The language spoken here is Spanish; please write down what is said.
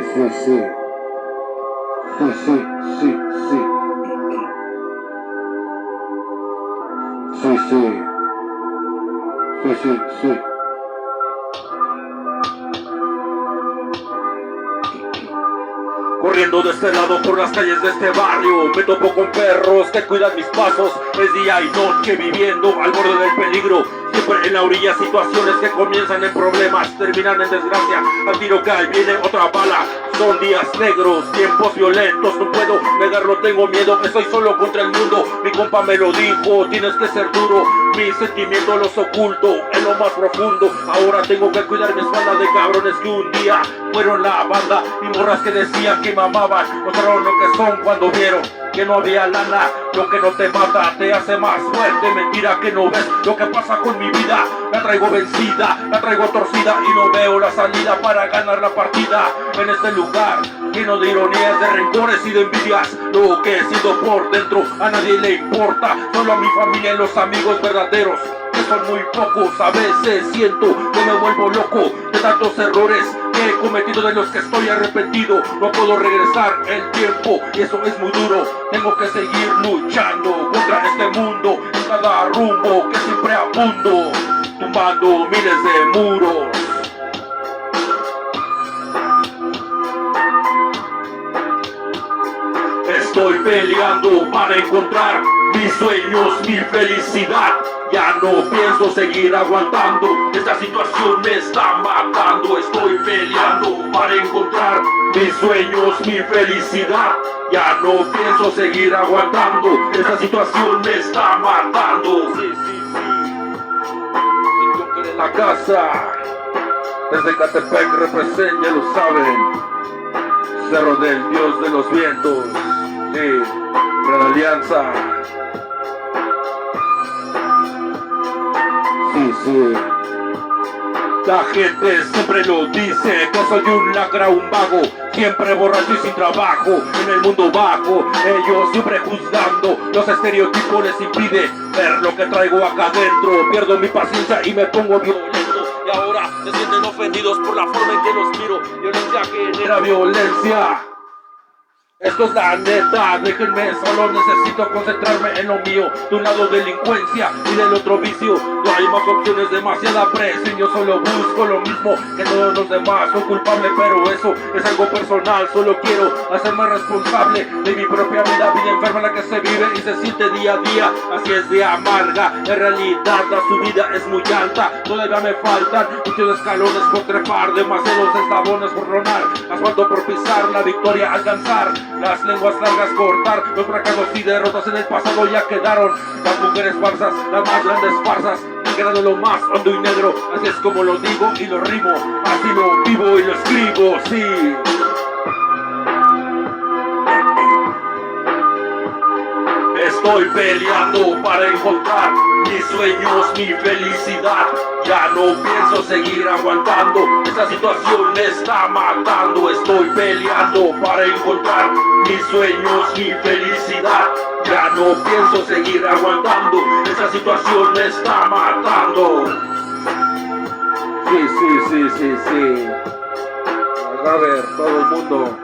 sí, sí. Sí, sí, sí, sí. Sí, sí. Sí, sí, sí. Corriendo de este lado por las calles de este barrio, me topo con perros que cuidan mis pasos. Es día y noche viviendo al borde del peligro, siempre en la orilla, situaciones que comienzan en problemas, terminan en desgracia. Al tiro cae, viene otra bala. Son días negros, tiempos violentos, no puedo negarlo, tengo miedo, estoy solo contra el mundo. Mi compa me lo dijo, tienes que ser duro. Mis sentimientos los oculto en lo más profundo. Ahora tengo que cuidar mi espalda de cabrones que un día fueron la banda y morras que decían que me amaban. Mostraron lo que son cuando vieron que no había lana. Lo que no te mata te hace más fuerte. Mentira que no ves lo que pasa con mi vida. La traigo vencida, la traigo torcida y no veo la salida para ganar la partida. En este lugar lleno de ironías, de rencores y de envidias, lo que he sido por dentro a nadie le importa, solo a mi familia y los amigos verdaderos, que son muy pocos. A veces siento que me vuelvo loco de tantos errores que he cometido, de los que estoy arrepentido. No puedo regresar el tiempo y eso es muy duro. Tengo que seguir luchando contra este mundo en cada rumbo que siempre abundo, tumbando miles de muros. Estoy peleando para encontrar mis sueños, mi felicidad. Ya no pienso seguir aguantando, esta situación me está matando. Estoy peleando para encontrar mis sueños, mi felicidad. Ya no pienso seguir aguantando, esta situación me está matando. Sí, sí, sí. Sitio que en la casa, desde Catepec representa, ya lo saben. Cerro del Dios de los Vientos, sí, Gran Alianza. Sí, sí. La gente siempre lo dice, que soy un lacra, un vago, siempre borracho y sin trabajo, en el mundo bajo, ellos siempre juzgando, los estereotipos les impide ver lo que traigo acá adentro. Pierdo mi paciencia y me pongo violento, y ahora se sienten ofendidos por la forma en que los miro. Violencia genera violencia. Esto es la neta, déjenme solo, necesito concentrarme en lo mío. De un lado delincuencia y del otro vicio, no hay más opciones, demasiada presión. Yo solo busco lo mismo que todos los demás, soy culpable pero eso es algo personal. Solo quiero hacerme responsable de mi propia vida, vida enferma en la que se vive y se siente día a día. Así es de amarga, en realidad la subida es muy alta. Todavía me faltan muchos escalones por trepar, demasiados eslabones por ronar, asfalto por pisar, la victoria alcanzar. Las lenguas largas cortar, los fracasos y derrotas en el pasado ya quedaron. Las mujeres farsas, las más grandes farsas, han quedado lo más hondo y negro. Así es como lo digo y lo rimo, así lo vivo y lo escribo, sí. Estoy peleando para encontrar mis sueños, mi felicidad. Ya no pienso seguir aguantando, esta situación me está matando. Estoy peleando para encontrar mis sueños, mi felicidad. Ya no pienso seguir aguantando, esta situación me está matando. Sí, sí, sí, sí, sí. A ver, todo el mundo.